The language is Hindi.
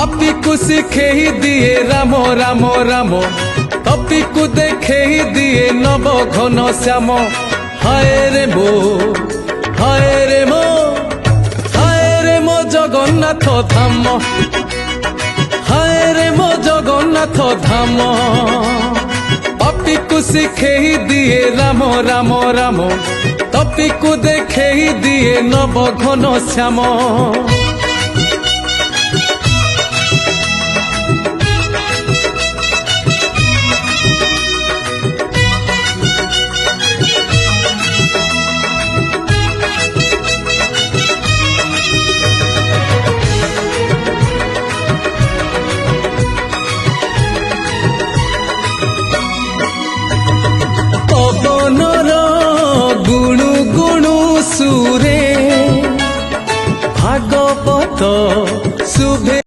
पापी को शिखे दिए राम राम राम तपी को देखे दिए नव घन श्याम हाय रे मो हाय रे मो हाय रे मो जगन्नाथ धाम हाय रे मो जगन्नाथ धाम पापी को शिखे दिए राम राम राम तपी को देखे दिए नव घन श्याम गुणु गुणु सुरे भागवत शुभे।